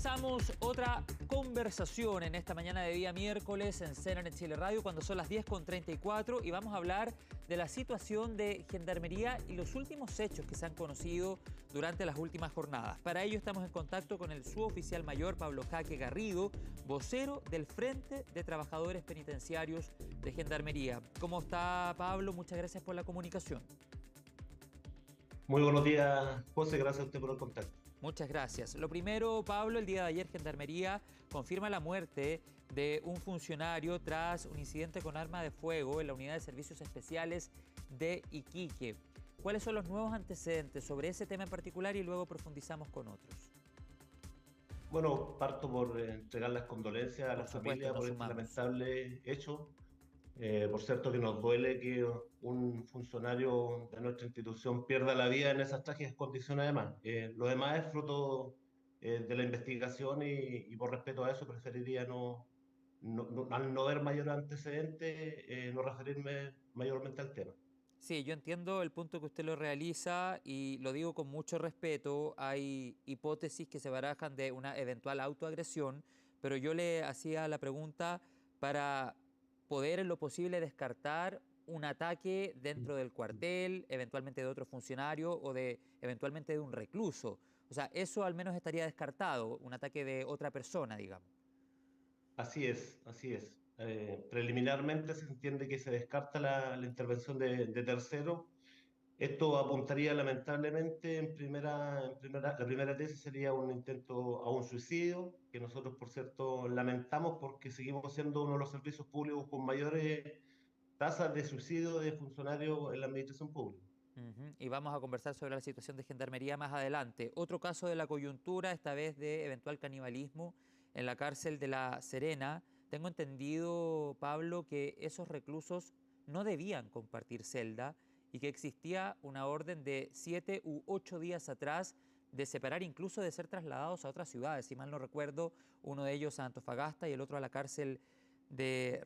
comenzamos otra conversación en esta mañana de día miércoles en CNN Chile Radio cuando son las 10:34 y vamos a hablar de la situación de Gendarmería y los últimos hechos que se han conocido durante las últimas jornadas. Para ello estamos en contacto con el suboficial mayor Pablo Jaque Garrido, vocero del Frente de Trabajadores Penitenciarios de Gendarmería. ¿Cómo está, Pablo? Muchas gracias por la comunicación. Muy buenos días, José. Gracias a usted por el contacto. Muchas gracias. Lo primero, Pablo, el día de ayer Gendarmería confirma la muerte de un funcionario tras un incidente con arma de fuego en la Unidad de Servicios Especiales de Iquique. ¿Cuáles son los nuevos antecedentes sobre ese tema en particular y luego profundizamos con otros? Bueno, parto por entregar las condolencias a la familia por este lamentable hecho. Por cierto que nos duele que un funcionario de nuestra institución pierda la vida en esas trágicas condiciones además. Lo demás es fruto de la investigación y por respeto a eso preferiría al no ver mayor antecedente, no referirme mayormente al tema. Sí, yo entiendo el punto que usted lo realiza y lo digo con mucho respeto. Hay hipótesis que se barajan de una eventual autoagresión, pero yo le hacía la pregunta para poder en lo posible descartar un ataque dentro del cuartel, eventualmente de otro funcionario o eventualmente de un recluso. O sea, eso al menos estaría descartado, un ataque de otra persona, digamos. Así es, así es. Preliminarmente se entiende que se descarta la intervención de terceros. Esto apuntaría lamentablemente la primera tesis sería un intento a un suicidio, que nosotros por cierto lamentamos porque seguimos siendo uno de los servicios públicos con mayores tasas de suicidio de funcionarios en la administración pública. Y vamos a conversar sobre la situación de Gendarmería más adelante. Otro caso de la coyuntura, esta vez de eventual canibalismo en la cárcel de La Serena. Tengo entendido, Pablo, que esos reclusos no debían compartir celda y que existía una orden de 7 u 8 días atrás de separar, incluso de ser trasladados a otras ciudades. Si mal no recuerdo, uno de ellos a Antofagasta y el otro a la cárcel de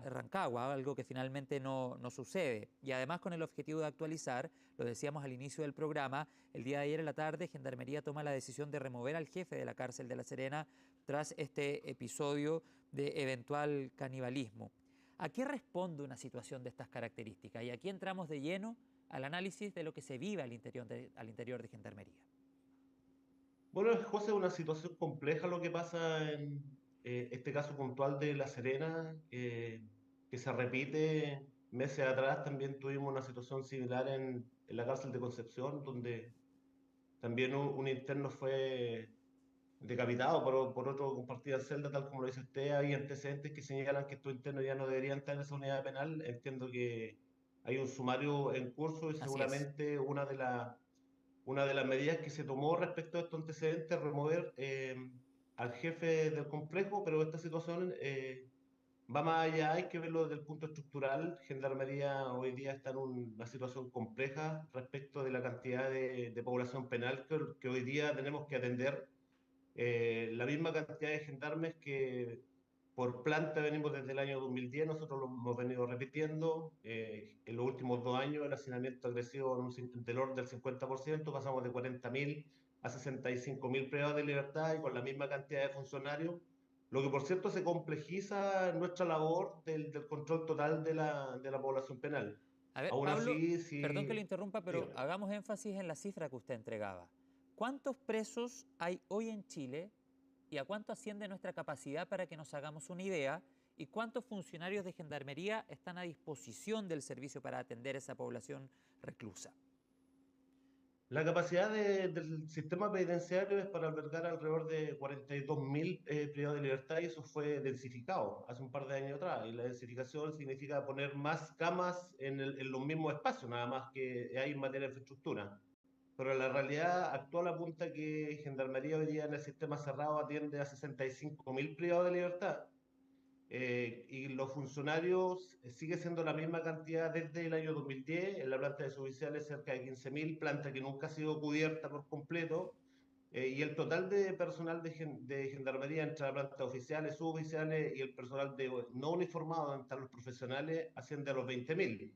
Rancagua, algo que finalmente no sucede. Y además con el objetivo de actualizar, lo decíamos al inicio del programa, el día de ayer en la tarde Gendarmería toma la decisión de remover al jefe de la cárcel de La Serena tras este episodio de eventual canibalismo. ¿A qué responde una situación de estas características? Y aquí entramos de lleno al análisis de lo que se vive al interior de Gendarmería. Bueno, José, es una situación compleja lo que pasa en este caso puntual de La Serena, que se repite meses atrás. También tuvimos una situación similar en la cárcel de Concepción, donde también un interno fue decapitado por otro compartida celda, tal como lo dice usted. Hay antecedentes que señalan que estos internos ya no deberían estar en esa unidad penal. Entiendo que hay un sumario en curso y Así es. seguramente una de las medidas que se tomó respecto a estos antecedentes es remover al jefe del complejo, pero esta situación va más allá, hay que verlo desde el punto estructural. Gendarmería hoy día está en una situación compleja respecto de la cantidad de población penal que hoy día tenemos que atender. La misma cantidad de gendarmes que por planta venimos desde el año 2010, nosotros lo hemos venido repitiendo. En los últimos 2 años el hacinamiento ha crecido del orden del 50%, pasamos de 40.000 a 65.000 privados de libertad y con la misma cantidad de funcionarios, lo que por cierto se complejiza nuestra labor del control total de la población penal. A ver, Aún Pablo, así, perdón que lo sí, interrumpa, pero dígame. hagamos énfasis en la cifra que usted entregaba. ¿Cuántos presos hay hoy en Chile y a cuánto asciende nuestra capacidad para que nos hagamos una idea? ¿Y cuántos funcionarios de Gendarmería están a disposición del servicio para atender a esa población reclusa? La capacidad del sistema penitenciario es para albergar alrededor de 42.000 privados de libertad y eso fue densificado hace un par de años atrás. Y la densificación significa poner más camas en los mismos espacios, nada más que hay en materia de infraestructura. Pero la realidad actual apunta que Gendarmería hoy día en el sistema cerrado atiende a 65.000 privados de libertad y los funcionarios sigue siendo la misma cantidad desde el año 2010, en la planta de suboficiales cerca de 15.000, planta que nunca ha sido cubierta por completo, y el total de personal de gendarmería entre la planta de oficiales, suboficiales y el personal no uniformado, entre los profesionales, asciende a los 20.000.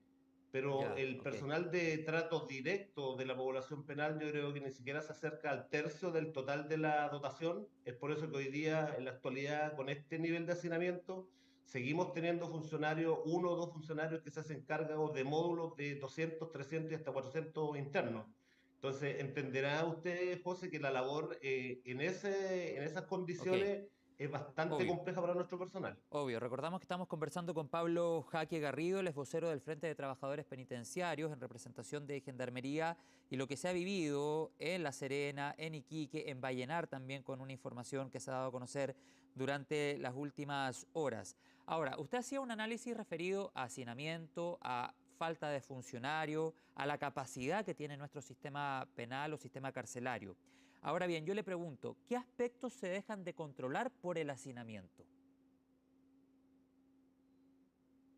pero Ya, el ok. personal de trato directo de la población penal yo creo que ni siquiera se acerca al tercio del total de la dotación. Es por eso que hoy día, en la actualidad, con este nivel de hacinamiento, seguimos teniendo funcionarios, uno o dos funcionarios que se hacen cargo de módulos de 200, 300 y hasta 400 internos. Entonces, entenderá usted, José, que la labor en esas Ok, condiciones es bastante obvio. compleja para nuestro personal. Obvio, recordamos que estamos conversando con Pablo Jaque Garrido, el vocero del Frente de Trabajadores Penitenciarios en representación de Gendarmería y lo que se ha vivido en La Serena, en Iquique, en Vallenar también con una información que se ha dado a conocer durante las últimas horas. Ahora, usted hacía un análisis referido a hacinamiento, a falta de funcionario, a la capacidad que tiene nuestro sistema penal o sistema carcelario. Ahora bien, yo le pregunto, ¿qué aspectos se dejan de controlar por el hacinamiento?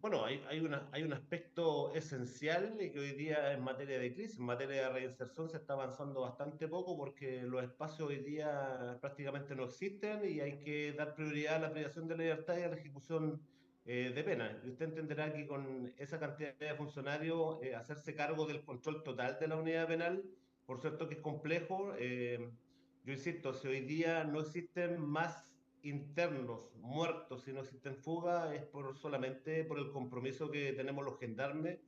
Bueno, hay un aspecto esencial y que hoy día en materia de crisis, en materia de reinserción se está avanzando bastante poco porque los espacios hoy día prácticamente no existen y hay que dar prioridad a la privación de la libertad y a la ejecución de pena. Y usted entenderá que con esa cantidad de funcionarios, hacerse cargo del control total de la unidad penal, por cierto que es complejo. Yo insisto, si hoy día no existen más internos muertos, si no existen fugas, es solamente por el compromiso que tenemos los gendarmes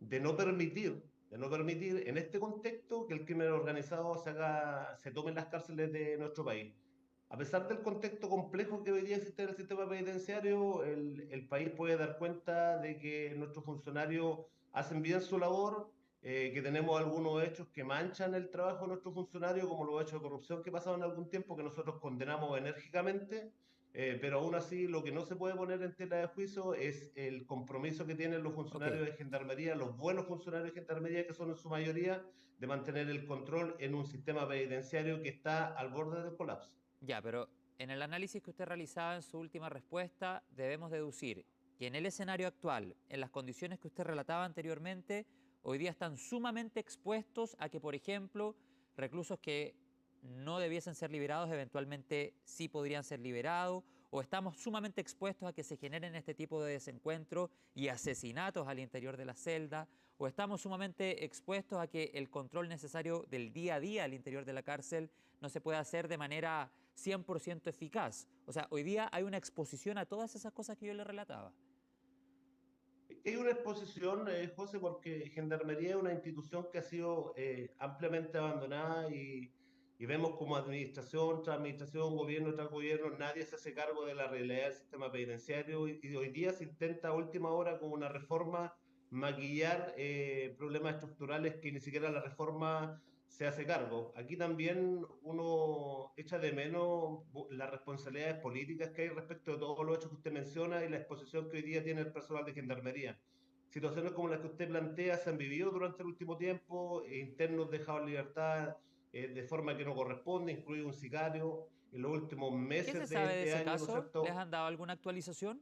de no permitir, en este contexto que el crimen organizado se tome en las cárceles de nuestro país. A pesar del contexto complejo que hoy día existe en el sistema penitenciario, el país puede dar cuenta de que nuestros funcionarios hacen bien su labor, que tenemos algunos hechos que manchan el trabajo de nuestros funcionarios, como los hechos de corrupción que pasaron algún tiempo, que nosotros condenamos enérgicamente, pero aún así lo que no se puede poner en tela de juicio es el compromiso que tienen los Ok. funcionarios de Gendarmería, los buenos funcionarios de Gendarmería, que son en su mayoría, de mantener el control en un sistema penitenciario que está al borde del colapso. Ya, pero en el análisis que usted realizaba en su última respuesta, debemos deducir que en el escenario actual, en las condiciones que usted relataba anteriormente, hoy día están sumamente expuestos a que, por ejemplo, reclusos que no debiesen ser liberados, eventualmente sí podrían ser liberados, o estamos sumamente expuestos a que se generen este tipo de desencuentros y asesinatos al interior de la celda, o estamos sumamente expuestos a que el control necesario del día a día al interior de la cárcel no se puede hacer de manera 100% eficaz. O sea, hoy día hay una exposición a todas esas cosas que yo le relataba. Hay una exposición, José, porque Gendarmería es una institución que ha sido ampliamente abandonada y vemos como administración tras administración, gobierno tras gobierno, nadie se hace cargo de la realidad del sistema penitenciario y hoy día se intenta a última hora con una reforma maquillar problemas estructurales que ni siquiera la reforma se hace cargo. Aquí también uno echa de menos las responsabilidades políticas que hay respecto de todos los hechos que usted menciona y la exposición que hoy día tiene el personal de Gendarmería. Situaciones como las que usted plantea se han vivido durante el último tiempo, internos dejados en libertad de forma que no corresponde, incluido un sicario, en los últimos ¿Qué se meses de sabe de este ese año, ¿no es caso? ¿Les cierto? han dado alguna actualización?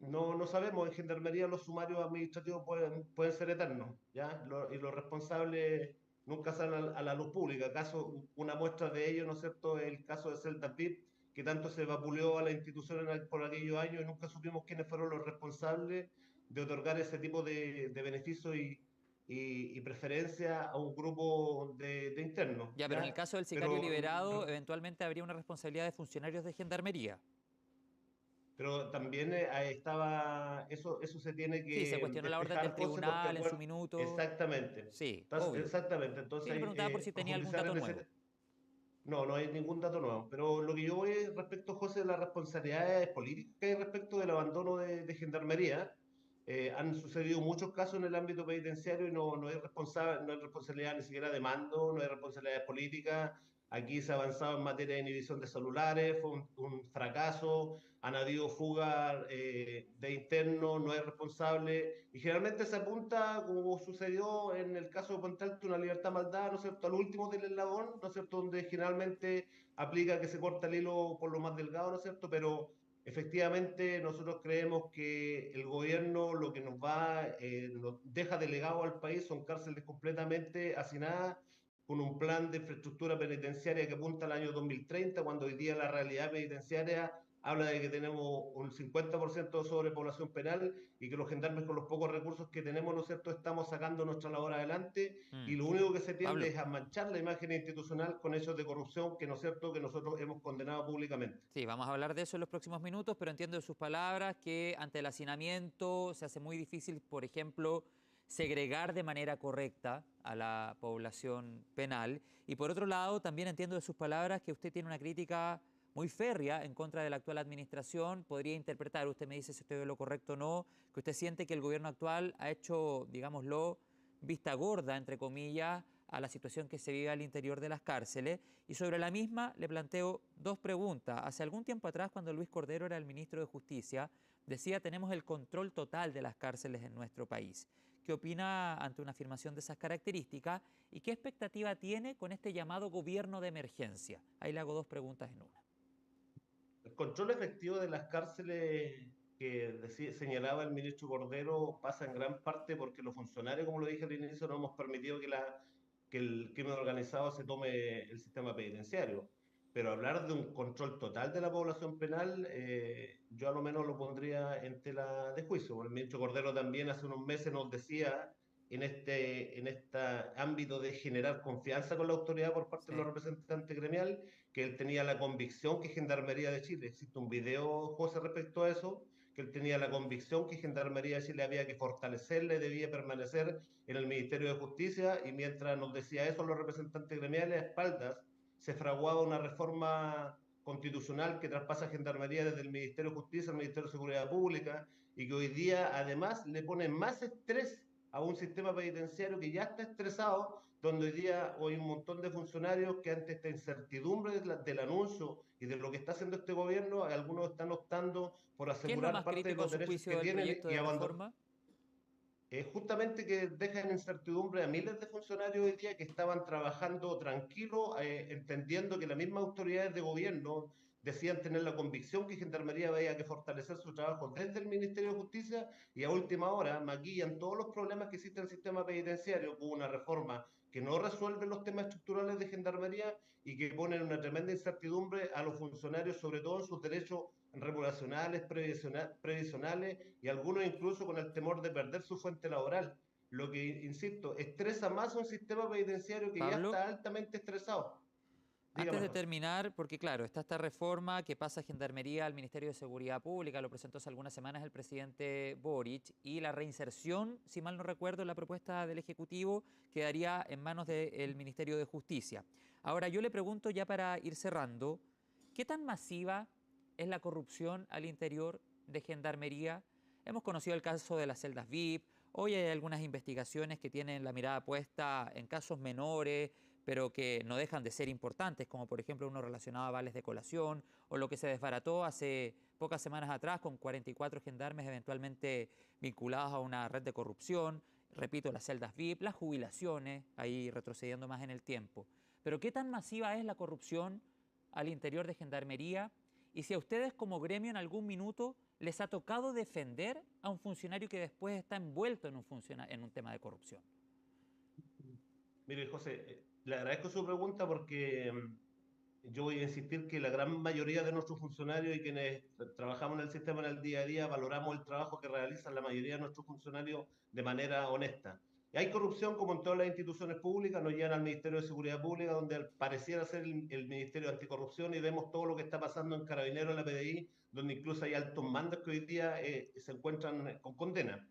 No sabemos, en Gendarmería los sumarios administrativos pueden ser eternos, ¿ya? Y los responsables nunca salen a la luz pública. ¿Acaso una muestra de ello, ¿no es cierto?, es el caso de Celta VIP, que tanto se vapuleó a la institución por aquellos años y nunca supimos quiénes fueron los responsables de otorgar ese tipo de beneficios y preferencia a un grupo de internos, Ya, pero en el ¿ya? caso del sicario Pero liberado, eventualmente habría una responsabilidad de funcionarios de gendarmería. también eso se tiene Sí, se que cuestionó la orden del despejar, José, porque tribunal en su minuto. exactamente, Sí, obvio. exactamente, Sí, entonces le hay preguntaba por si tenía algún profundizar dato en nuevo. no hay ningún dato nuevo, pero lo que yo voy respecto, José, de las responsabilidades políticas que hay respecto del abandono de Gendarmería. Han sucedido muchos casos en el ámbito penitenciario y no hay responsabilidad ni siquiera de mando, no hay responsabilidades políticas. Aquí se ha avanzado en materia de inhibición de celulares, fue un fracaso, han habido fugas de internos, no hay responsable, y generalmente se apunta, como sucedió en el caso de Puente Alto, una libertad maldad, ¿no es cierto?, al último del eslabón, ¿no es cierto?, donde generalmente aplica que se corta el hilo por lo más delgado, ¿no es cierto?, pero efectivamente nosotros creemos que el gobierno lo que nos deja delegado al país son cárceles completamente hacinadas, con un plan de infraestructura penitenciaria que apunta al año 2030, cuando hoy día la realidad penitenciaria habla de que tenemos un 50% de sobrepoblación penal y que los gendarmes con los pocos recursos que tenemos, ¿no es cierto?, estamos sacando nuestra labor adelante Mm. y lo único que se tiende Pablo. es a manchar la imagen institucional con hechos de corrupción que, ¿no es cierto?, que nosotros hemos condenado públicamente. Sí, vamos a hablar de eso en los próximos minutos, pero entiendo de sus palabras que ante el hacinamiento se hace muy difícil, por ejemplo, segregar de manera correcta a la población penal. Y por otro lado, también entiendo de sus palabras que usted tiene una crítica muy férrea en contra de la actual administración. Podría interpretar, usted me dice si estoy en lo correcto o no, que usted siente que el gobierno actual ha hecho, digámoslo, vista gorda, entre comillas, a la situación que se vive al interior de las cárceles. Y sobre la misma le planteo dos preguntas. Hace algún tiempo atrás, cuando Luis Cordero era el ministro de Justicia, decía tenemos el control total de las cárceles en nuestro país. ¿Qué opina ante una afirmación de esas características? ¿Y qué expectativa tiene con este llamado gobierno de emergencia? Ahí le hago dos preguntas en una. El control efectivo de las cárceles que señalaba el ministro Cordero pasa en gran parte porque los funcionarios, como lo dije al inicio, no hemos permitido que el crimen organizado se tome el sistema penitenciario. Pero hablar de un control total de la población penal, yo a lo menos lo pondría en tela de juicio. El ministro Cordero también hace unos meses nos decía en este ámbito de generar confianza con la autoridad por parte de los Sí. representantes gremiales, que él tenía la convicción que Gendarmería de Chile, existe un video, José, respecto a eso, que él tenía la convicción que Gendarmería de Chile había que fortalecerle, debía permanecer en el Ministerio de Justicia, y mientras nos decía eso los representantes gremiales, a espaldas, se fraguaba una reforma constitucional que traspasa Gendarmería desde el Ministerio de Justicia al Ministerio de Seguridad Pública, y que hoy día además le pone más estrés a un sistema penitenciario que ya está estresado, donde hoy día hay un montón de funcionarios que ante esta incertidumbre del anuncio y de lo que está haciendo este gobierno, algunos están optando por ¿Qué es lo asegurar más parte de crítico a los su derechos juicio que del tienen proyecto y de abandonar. reforma? Justamente que deja en incertidumbre a miles de funcionarios hoy día que estaban trabajando tranquilos, entendiendo que las mismas autoridades de gobierno decían tener la convicción que Gendarmería había que fortalecer su trabajo desde el Ministerio de Justicia, y a última hora maquillan todos los problemas que existen en el sistema penitenciario con una reforma que no resuelve los temas estructurales de Gendarmería y que ponen una tremenda incertidumbre a los funcionarios, sobre todo en sus derechos regulacionales, previsionales, y algunos incluso con el temor de perder su fuente laboral. Lo que, insisto, estresa más a un sistema penitenciario que ya Pablo, está altamente estresado. antes Dígame, de José. terminar, porque claro, está esta reforma que pasa a Gendarmería al Ministerio de Seguridad Pública, lo presentó hace algunas semanas el presidente Boric, y la reinserción, si mal no recuerdo, la propuesta del Ejecutivo quedaría en manos del Ministerio de Justicia. Ahora, yo le pregunto ya para ir cerrando, ¿qué tan masiva es la corrupción al interior de Gendarmería? Hemos conocido el caso de las celdas VIP, hoy hay algunas investigaciones que tienen la mirada puesta en casos menores, pero que no dejan de ser importantes, como por ejemplo uno relacionado a vales de colación, o lo que se desbarató hace pocas semanas atrás con 44 gendarmes eventualmente vinculados a una red de corrupción, repito, las celdas VIP, las jubilaciones, ahí retrocediendo más en el tiempo. Pero ¿qué tan masiva es la corrupción al interior de Gendarmería? Y si a ustedes como gremio en algún minuto les ha tocado defender a un funcionario que después está envuelto en un tema de corrupción. Mire, José, le agradezco su pregunta porque yo voy a insistir que la gran mayoría de nuestros funcionarios y quienes trabajamos en el sistema en el día a día valoramos el trabajo que realizan la mayoría de nuestros funcionarios de manera honesta. Y hay corrupción como en todas las instituciones públicas, nos llegan al Ministerio de Seguridad Pública, donde pareciera ser el Ministerio de Anticorrupción, y vemos todo lo que está pasando en Carabineros, en la PDI, donde incluso hay altos mandos que hoy día se encuentran con condena.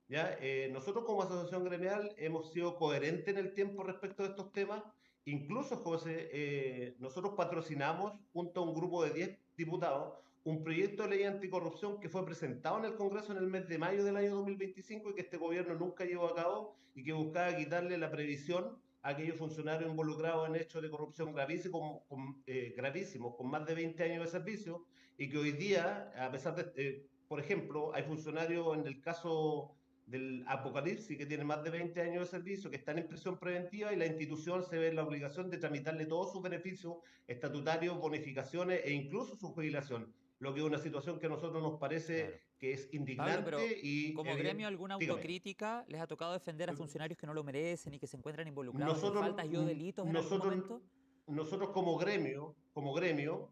¿Ya? Nosotros como asociación gremial hemos sido coherentes en el tiempo respecto de estos temas. Incluso, José, nosotros patrocinamos junto a un grupo de 10 diputados un proyecto de ley anticorrupción que fue presentado en el Congreso en el mes de mayo del año 2025 y que este gobierno nunca llevó a cabo, y que buscaba quitarle la previsión a aquellos funcionarios involucrados en hechos de corrupción gravísimos, con más de 20 años de servicio, y que hoy día, a pesar de, por ejemplo, hay funcionarios en el caso del Apocalipsis, que tiene más de 20 años de servicio, que están en prisión preventiva, y la institución se ve en la obligación de tramitarle todos sus beneficios estatutarios, bonificaciones e incluso su jubilación, lo que es una situación que a nosotros nos Claro. parece que es Pablo, pero indignante y como gremio, evidente. ¿alguna Dígame, autocrítica les ha tocado defender a funcionarios que no lo merecen y que se encuentran involucrados en nosotros, faltas y o delitos en algún nosotros momento? nosotros como gremio,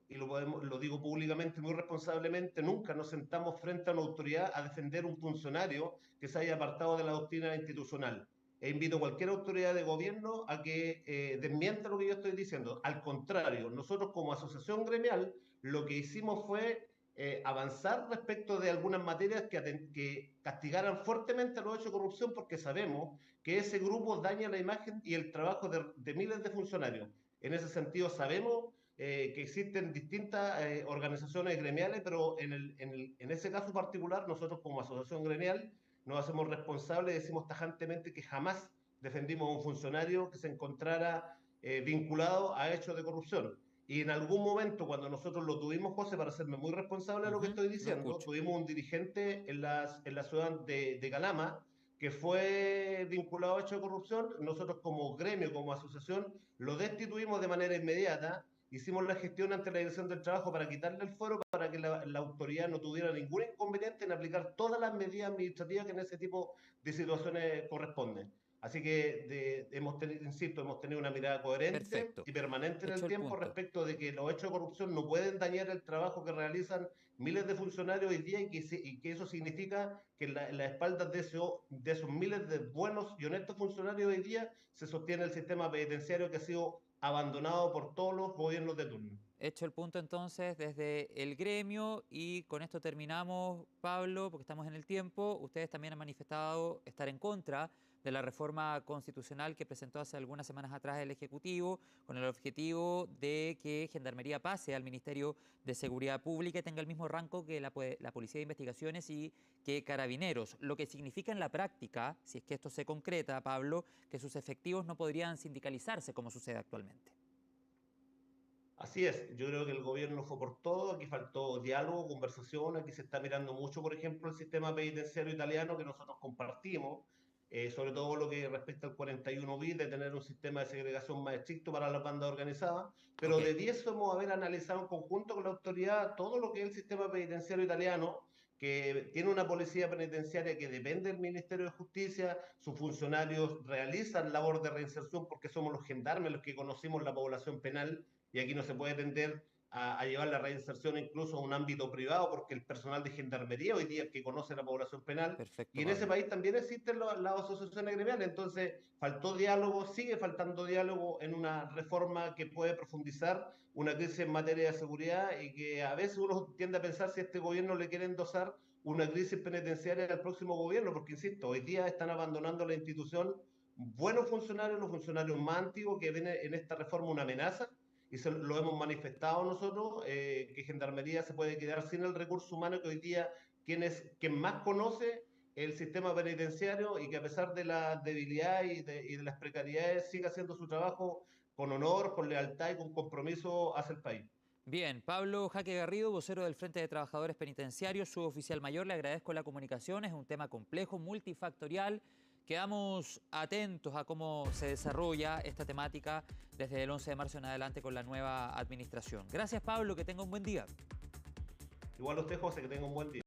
y lo digo públicamente muy responsablemente, nunca nos sentamos frente a una autoridad a defender un funcionario que se haya apartado de la doctrina institucional. E invito a cualquier autoridad de gobierno a que desmienta lo que yo estoy diciendo. Al contrario, nosotros como asociación gremial lo que hicimos fue avanzar respecto de algunas materias que castigaran fuertemente a los hechos de corrupción, porque sabemos que ese grupo daña la imagen y el trabajo de miles de funcionarios. En ese sentido, sabemos que existen distintas organizaciones gremiales, pero en ese caso particular, nosotros como asociación gremial nos hacemos responsables y decimos tajantemente que jamás defendimos a un funcionario que se encontrara vinculado a hechos de corrupción. Y en algún momento, cuando nosotros lo tuvimos, José, para hacerme muy responsable de lo que estoy Lo diciendo, escucho. tuvimos un dirigente en la ciudad de Calama que fue vinculado a hechos de corrupción. Nosotros como gremio, como asociación, lo destituimos de manera inmediata, hicimos la gestión ante la Dirección del Trabajo para quitarle el fuero, para que la autoridad no tuviera ningún inconveniente en aplicar todas las medidas administrativas que en ese tipo de situaciones corresponden. Así que hemos tenido, insisto, hemos tenido una mirada coherente Perfecto. y permanente en Hecho el el tiempo punto. respecto de que los hechos de corrupción no pueden dañar el trabajo que realizan miles de funcionarios hoy día, y que eso significa que en la espalda de esos miles de buenos y honestos funcionarios hoy día se sostiene el sistema penitenciario que ha sido abandonado por todos los gobiernos de turno. Hecho el punto entonces desde el gremio y con esto terminamos, Pablo, porque estamos en el tiempo. Ustedes también han manifestado estar en contra de la reforma constitucional que presentó hace algunas semanas atrás el Ejecutivo con el objetivo de que Gendarmería pase al Ministerio de Seguridad Pública y tenga el mismo rango que la Policía de Investigaciones y que Carabineros, lo que significa en la práctica, si es que esto se concreta, Pablo, que sus efectivos no podrían sindicalizarse como sucede actualmente. Así es, yo creo que el gobierno fue por todo, aquí faltó diálogo, conversación, aquí se está mirando mucho, por ejemplo, el sistema penitenciario italiano que nosotros compartimos, sobre todo lo que respecta al 41 bis, de tener un sistema de segregación más estricto para las bandas organizadas, Ok, pero debiésemos haber analizado en conjunto con la autoridad todo lo que es el sistema penitenciario italiano, que tiene una policía penitenciaria que depende del Ministerio de Justicia, sus funcionarios realizan labor de reinserción porque somos los gendarmes los que conocimos la población penal, y aquí no se puede tender a llevar la reinserción incluso a un ámbito privado, porque el personal de gendarmería hoy día es el que conoce la población penal, perfecto, y en ese Pablo. país también existen las asociaciones gremiales. Entonces faltó diálogo, sigue faltando diálogo en una reforma que puede profundizar una crisis en materia de seguridad, y que a veces uno tiende a pensar si a este gobierno le quiere endosar una crisis penitenciaria al próximo gobierno, porque insisto, hoy día están abandonando la institución buenos funcionarios, los funcionarios más antiguos, que ven en esta reforma una amenaza, y lo hemos manifestado nosotros, que Gendarmería se puede quedar sin el recurso humano que hoy día quien más conoce el sistema penitenciario, y que a pesar de la debilidad y de las precariedades siga haciendo su trabajo con honor, con lealtad y con compromiso hacia el país. Bien, Pablo Jaque Garrido, vocero del Frente de Trabajadores Penitenciarios, suboficial mayor, le agradezco la comunicación, es un tema complejo, multifactorial. Quedamos atentos a cómo se desarrolla esta temática desde el 11 de marzo en adelante con la nueva administración. Gracias, Pablo, que tenga un buen día. Igual a usted, José, que tenga un buen día.